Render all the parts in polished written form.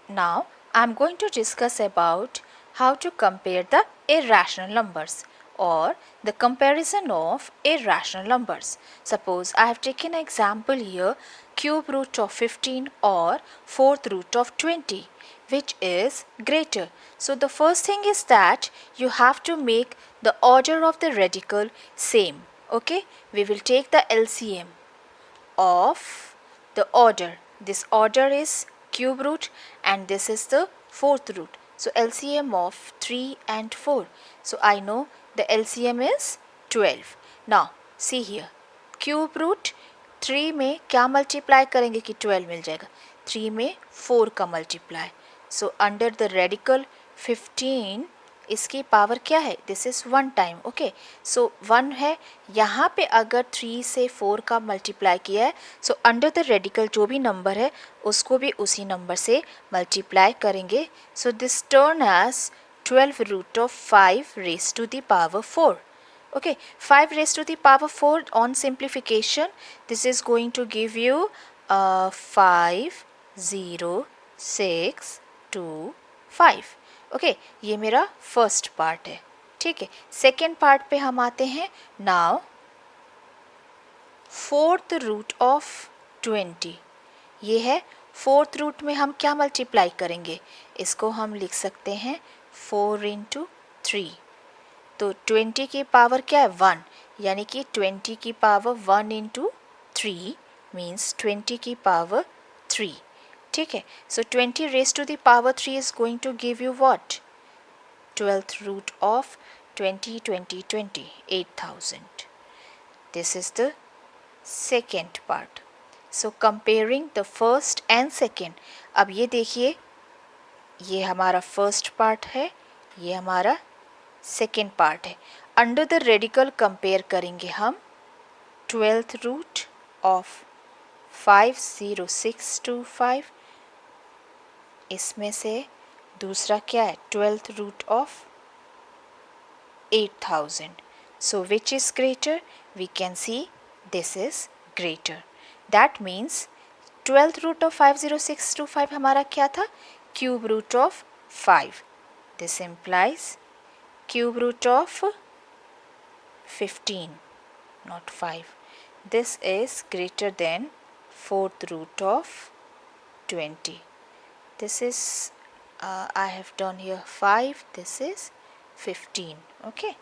Now I am going to discuss about how to compare the irrational numbers or the comparison of irrational numbers. Suppose I have taken an example here, cube root of 15 or fourth root of 20, which is greater. So the first thing is that you have to make the order of the radical same. Okay, we will take the LCM of the order. This order is cube root and this is the fourth root. So LCM of 3 and 4. So I know the LCM is 12. Now see here, cube root 3 में क्या multiply करेंगे कि 12 मिल जाएगा, 3 में 4 का multiply. So under the radical 15 इसकी power क्या है, दिस इज़ 1 टाइम. ओके, सो 1 है, यहाँ पे अगर 3 से 4 का मल्टीप्लाई किया है, सो अंडर द रेडिकल जो भी नंबर है उसको भी उसी नंबर से मल्टीप्लाई करेंगे. So this turn as 12 root of 5 raise to the power 4. Okay, 5 raised to the power 4 on simplification, this is going to give you 5 0 6 2 5. Okay, ये मेरा फर्स्ट पार्ट है. ठीक है, सेकेंड पार्ट पे हम आते हैं. नाउ फोर्थ रूट ऑफ 20, ये है. फोर्थ रूट में हम क्या मल्टीप्लाई करेंगे, इसको हम लिख सकते हैं 4 इंटू 3. तो 20 की पावर क्या है, 1, यानी कि 20 की पावर 1 इंटू 3 मीन्स 20 की पावर 3. ठीक है, so 20 raise to the power 3 is going to give you what, 12th root of 20 20 20 8000. This is the second part. So comparing the first and second. अब ये देखिए, ये हमारा फर्स्ट पार्ट है, ये हमारा सेकेंड पार्ट है. अंडर द रेडिकल कंपेयर करेंगे हम 12th रूट ऑफ 50625, इसमें से दूसरा क्या है, 12th root of 8000. So which is greater, we can see this is greater. That means 12th root of 50625 हमारा क्या था, cube root of 5. This implies cube root of 15, not 5. This is greater than 4th root of 20. This is I have done here 5, this is 15. Okay,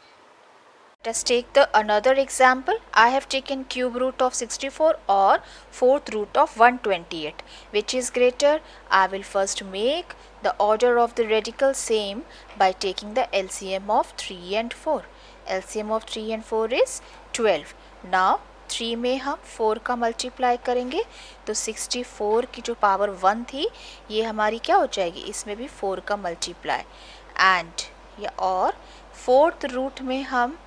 let us take the another example. I have taken cube root of 64 or 4th root of 128. Which is greater? I will first make the order of the radical same by taking the LCM of 3 and 4. LCM of 3 and 4 is 12. Now 3 में हम 4 का multiply करेंगे तो 64 की जो power 1 थी ये हमारी क्या हो जाएगी, इसमें भी 4 का मल्टीप्लाई. एंड या और फोर्थ रूट में हम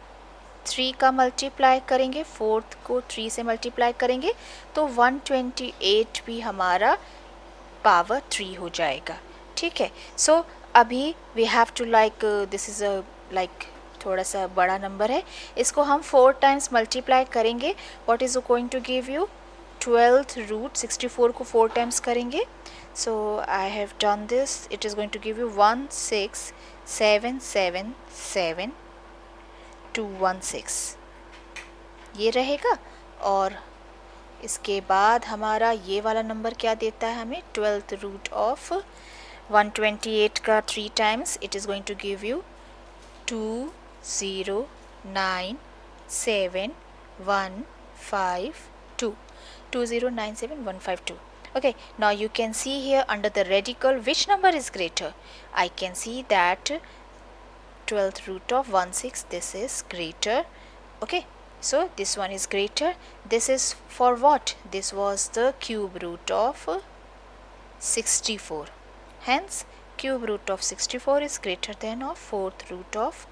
3 का मल्टीप्लाई करेंगे, फोर्थ को 3 से मल्टीप्लाई करेंगे तो 128 भी हमारा पावर 3 हो जाएगा. ठीक है, सो अभी we have to like this is a like थोड़ा सा बड़ा नंबर है, इसको हम 4 टाइम्स मल्टीप्लाई करेंगे. What is going to give you, 12th root 64 को 4 टाइम्स करेंगे. So I have done this, it is going to give you 16777 216 ये रहेगा. और इसके बाद हमारा ये वाला नंबर क्या देता है हमें, 12th रूट ऑफ 128 का 3 times, it is going to give you 2097152 2097152. Okay, now you can see here under the radical which number is greater. I can see that 12th root of 16, this is greater. Okay, so this one is greater. This is for what, this was the cube root of 64. Hence cube root of 64 is greater than of 4th root of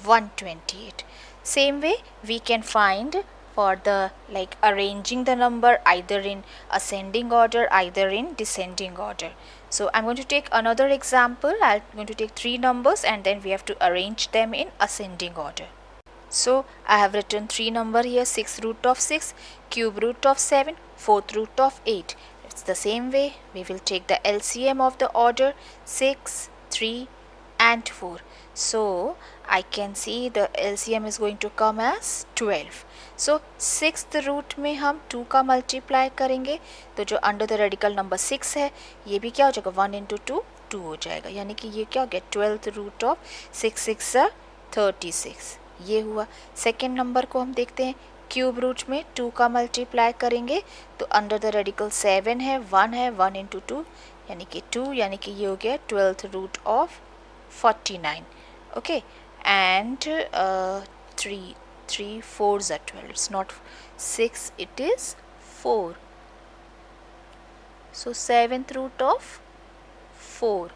128. Same way we can find for the like arranging the number either in ascending order either in descending order. So I'm going to take another example. I'm going to take 3 numbers and then we have to arrange them in ascending order. So I have written 3 number here, 6 root of 6, cube root of 7, 4th root of 8. it's the same way. We will take the LCM of the order 6, 3 and 4. So I can see the LCM is going to come as 12. So 6th root में हम 2 का multiply करेंगे तो जो under the radical number 6 है ये भी क्या हो जाएगा 1 इंटू 2 2 हो जाएगा, यानी कि ये क्या हो गया 12th रूट ऑफ 6 6 36 ये हुआ। सेकेंड नंबर को हम देखते हैं, क्यूब रूट में 2 का मल्टीप्लाई करेंगे तो अंडर द रेडिकल 7 है 1 इंटू 2 यानी कि 2, यानी कि ये हो गया 12th root of 49. Okay, and 3 4s are 12. It's not 6, it is 4. So 7th root of 4.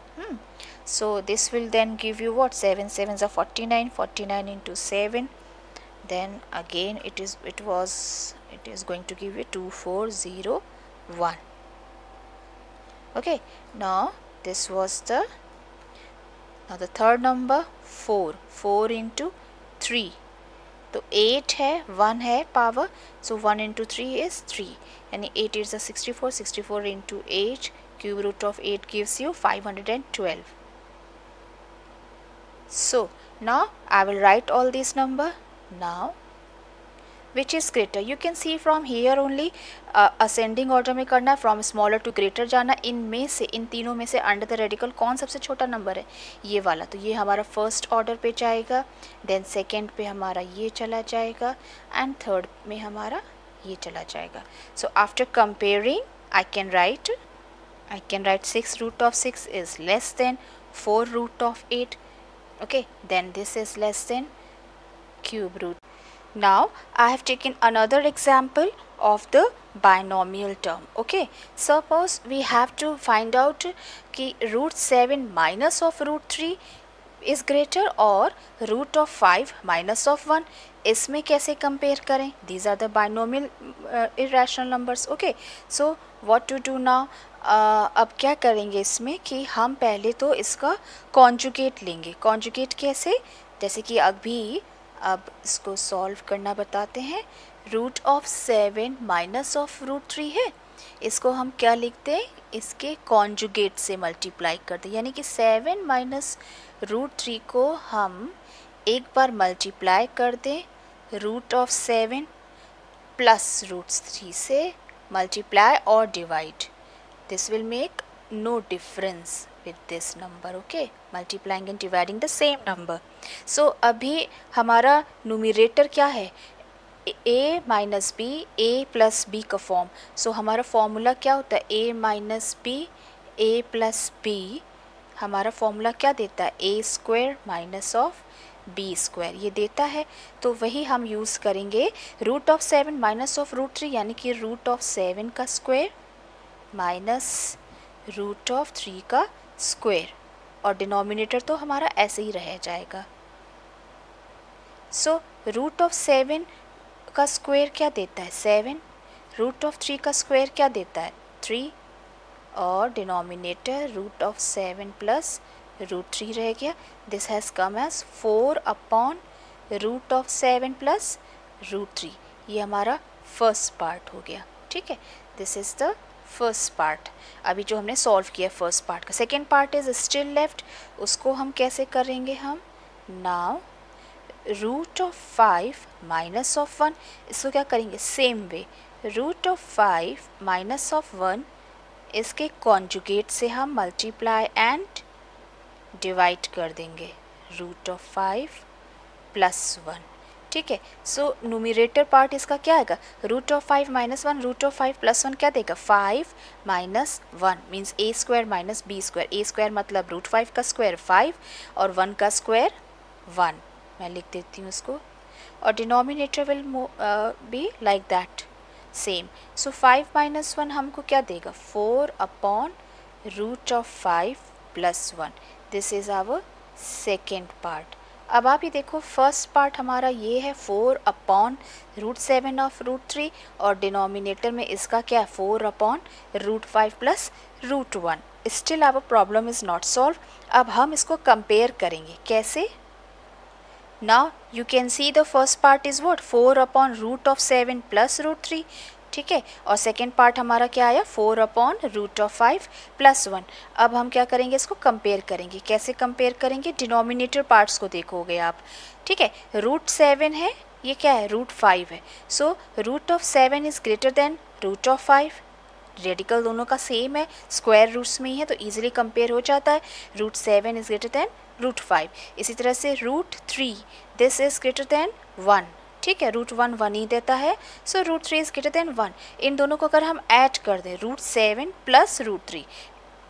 So this will then give you what? 7 7s are 49. 49 into 7. Then again it is going to give you 2401. Okay, now this was the third number 4 into 3 तो 8 है 1 है power, so 1 into 3 is 3 यानी 8 is 64, 64 into 8 cube root of 8 gives you 512. So now I will write all these number. Now which is greater? You can see from here only ascending order में करना, from smaller to greater जाना। इनमें से इन तीनों में से under the radical कौन सबसे छोटा नंबर है? ये वाला, तो ये हमारा फर्स्ट ऑर्डर पे जाएगा, देन सेकंड पे हमारा ये चला जाएगा एंड थर्ड में हमारा ये चला जाएगा। So after comparing I can write 6 root of 6 is less than 4 root of 8. Okay, then this is less than cube root. Now I have taken another example of the binomial term. Okay, suppose we have to find out कि root 7 minus of root 3 is greater or root of 5 minus of 1. इसमें कैसे compare करें? These are the binomial irrational numbers. Okay, so what to do now? अब क्या करेंगे इसमें कि हम पहले तो इसका conjugate लेंगे। conjugate कैसे? जैसे कि अब इसको सॉल्व करना बताते हैं। Root of 7 minus of root 3 है, इसको हम क्या लिखते हैं? इसके कॉन्जुगेट से मल्टीप्लाई करते हैं, यानी कि 7 माइनस रूट 3 को हम एक बार मल्टीप्लाई कर दें रूट ऑफ 7 प्लस रूट 3 से मल्टीप्लाई और divide. This will make no difference with this number. Okay, multiplying and dividing the same number. So अभी हमारा न्यूमरेटर क्या है? a minus B, a plus B का फॉर्म। सो हमारा formula क्या होता है? a minus B, a plus B हमारा फॉर्मूला क्या देता है? a square minus of b square ये देता है। तो वही हम यूज़ करेंगे root of 7 minus of root 3, यानी कि रूट ऑफ 7 का स्क्वायर माइनस रूट ऑफ 3 का स्क्वायर, और डिनोमिनेटर तो हमारा ऐसे ही रह जाएगा। सो रूट ऑफ 7 का स्क्वायर क्या देता है? 7। रूट ऑफ 3 का स्क्वायर क्या देता है? 3, और denominator root of 7 plus root 3 रह गया। This has come as 4 upon root of 7 plus root 3। ये हमारा फर्स्ट पार्ट हो गया। ठीक है, this is the first part. अभी जो हमने सॉल्व किया फर्स्ट पार्ट का, second part is still left, उसको हम कैसे करेंगे? हम now root of 5 minus of 1, इसको क्या करेंगे? Same way root of 5 minus of 1 इसके कॉन्जुगेट से हम मल्टीप्लाई एंड डिवाइड कर देंगे रूट ऑफ 5 प्लस 1। ठीक है, सो न्यूमरेटर पार्ट इसका क्या आएगा? Root of 5 minus 1, root of 5 plus 1 क्या देगा? 5 minus 1 means a square minus b square. a square मतलब रूट 5 का स्क्वायर 5 और 1 का स्क्वायर 1। मैं लिख देती हूँ इसको, और denominator will be like that same. So 5 minus 1 हमको क्या देगा? 4 upon root of 5 plus 1। This is our second part. अब आप ही देखो फर्स्ट पार्ट हमारा ये है 4 अपॉन रूट 7 ऑफ रूट 3, और डिनोमिनेटर में इसका क्या है? 4 upon root 5 plus root 1। Still our problem is not solve. अब हम इसको कंपेयर करेंगे कैसे? Now you can see the first part is what? 4 upon root of 7 plus root 3। ठीक है। और सेकेंड पार्ट हमारा क्या आया, 4/√5 + 1। अब हम क्या करेंगे, इसको कंपेयर करेंगे। कैसे कंपेयर करेंगे, डिनोमिनेटर पार्ट्स को देखोगे आप, ठीक है। √7 है, ये क्या है, √5 है। सो √7 इज़ ग्रेटर देन √5। रेडिकल दोनों का सेम है, स्क्वायर रूट्स में ही है, तो ईजिली कंपेयर हो जाता है। √7 इज़ ग्रेटर देन √5। इसी तरह से √3, दिस इज़ ग्रेटर देन 1, ठीक है। √1 1 ही देता है, सो √3 इज़ ग्रेटर देन 1। इन दोनों को अगर हम ऐड कर दें, √7 + √3,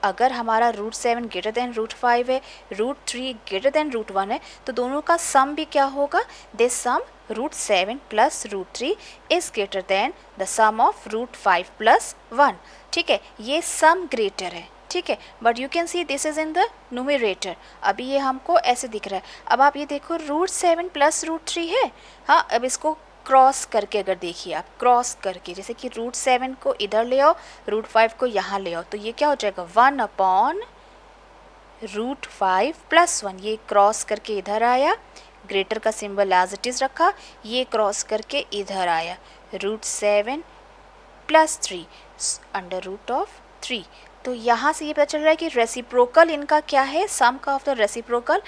अगर हमारा √7 ग्रेटर देन √5 है, √3 ग्रेटर देन √1 है, तो दोनों का सम भी क्या होगा, this sum √7 + √3 is greater than the sum of √5 + 1, ठीक है। ये सम ग्रेटर है, ठीक है, but you can see this is in the numerator. अभी ये हमको ऐसे दिख रहा है। अब आप ये देखो, √7 + √3 है, हाँ। अब इसको क्रॉस करके अगर देखिए आप, क्रॉस करके, जैसे कि √7 को इधर ले आओ, √5 को यहाँ ले आओ, तो ये क्या हो जाएगा, 1/√5 + 1। ये क्रॉस करके इधर आया, ग्रेटर का सिंबल एज इट इज़ रखा, ये क्रॉस करके इधर आया, √7 + 3 √3। तो यहाँ से ये पता चल रहा है कि रेसिप्रोकल इनका क्या है, सम का ऑफ द रेसिप्रोकल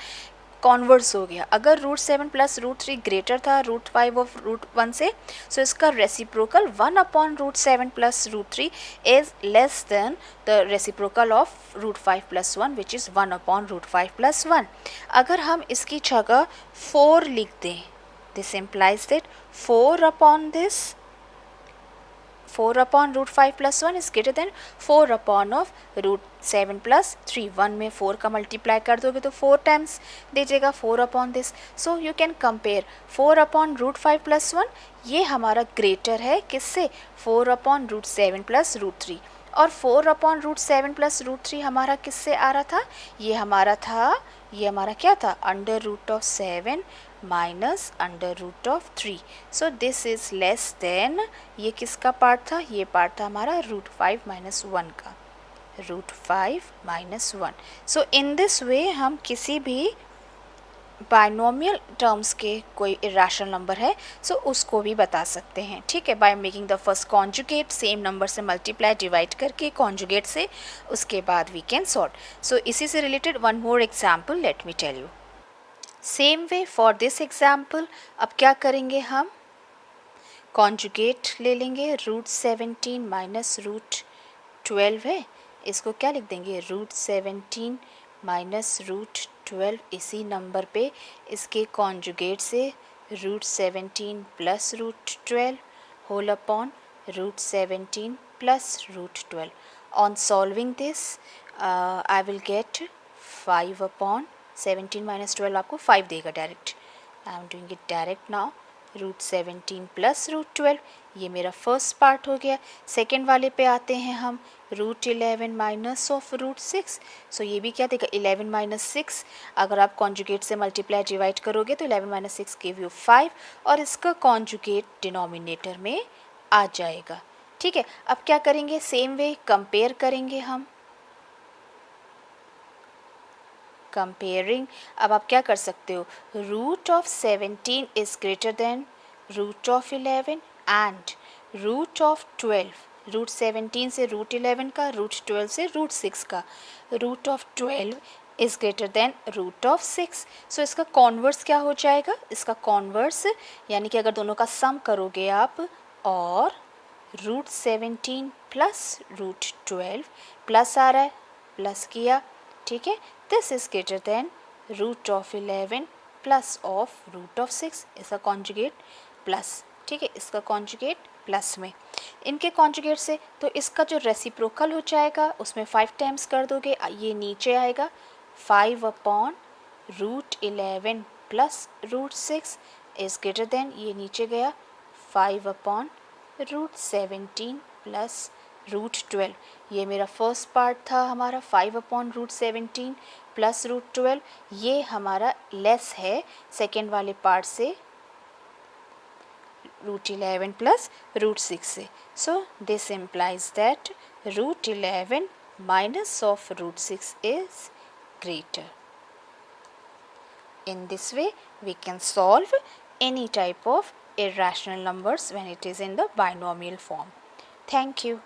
कॉन्वर्स हो गया। अगर √7 + √3 ग्रेटर था √5 ऑफ √1 से, सो इसका reciprocal 1/√7 + √3 is less than the reciprocal of √5 + 1 which is 1/√5 + 1। अगर हम इसकी जगह 4 लिख दें, this implies that 4/√5 + 1 is greater than 4/√7 + 3। 1 में 4 का मल्टीप्लाई कर दोगे तो 4 टाइम्स दीजिएगा, 4/this। So you can compare 4/√5 + 1, ये हमारा ग्रेटर है किससे, 4/√7 + √3। और 4/√7 + √3 हमारा किससे आ रहा था, ये हमारा क्या था, √7 - √3। So this is less than, ये किसका पार्ट था, ये पार्ट था हमारा √5 - 1 का, √5 - 1। सो इन दिस वे हम किसी भी बाइनोमियल टर्म्स के कोई इरेशनल नंबर है, सो उसको भी बता सकते हैं, ठीक है, by making the first conjugate, same number से मल्टीप्लाई डिवाइड करके कॉन्जुगेट से, उसके बाद वी कैन सॉल्व। सो इसी से related one more example let me tell you. Same way for this example, अब क्या करेंगे हम, कॉन्जुगेट ले लेंगे, √17 - √12 है, इसको क्या लिख देंगे, √17 - √12। इसी नंबर पे इसके कॉन्जुगेट से √17 + √12 whole upon √17 + √12। On solving this I will get 5/17 - 12 आपको 5 देगा direct. I am doing it direct now, √17 + √12, ये मेरा फर्स्ट पार्ट हो गया। सेकेंड वाले पे आते हैं हम, √11 - √6। सो ये भी क्या देगा, 11 - 6। अगर आप कॉन्जुगेट से मल्टीप्लाई डिवाइड करोगे तो 11 - 6 गिव यू 5, और इसका कॉन्जुगेट डिनोमिनेटर में आ जाएगा, ठीक है। अब क्या करेंगे, सेम वे कंपेयर करेंगे हम, कंपेयरिंग। अब आप क्या कर सकते हो, √17 इज़ ग्रेटर देन √11 एंड √12, √17 से √11 का, √12 से √6 का, √12 इज़ ग्रेटर देन √6। सो इसका कॉन्वर्स क्या हो जाएगा, इसका कॉन्वर्स यानी कि अगर दोनों का सम करोगे आप, और √17 + √12 प्लस आ रहा है, प्लस किया, ठीक है, this is greater than √11 plus of √6, इसका कॉन्जुगेट प्लस, ठीक है, इसका कॉन्जुगेट प्लस में, इनके कॉन्जुगेट से, तो इसका जो रेसिप्रोकल हो जाएगा उसमें 5 टाइम्स कर दोगे, ये नीचे आएगा, 5/√11 + √6 इज ग्रेटर देन, ये नीचे गया, 5/√17 + √12। ये मेरा फर्स्ट पार्ट था हमारा, 5/√17 + √12, ये हमारा लेस है सेकेंड वाले पार्ट से, √11 + √6 से। So this implies that √11 - of √6 is greater. In this way, we can solve any type of irrational numbers when it is in the binomial form. Thank you.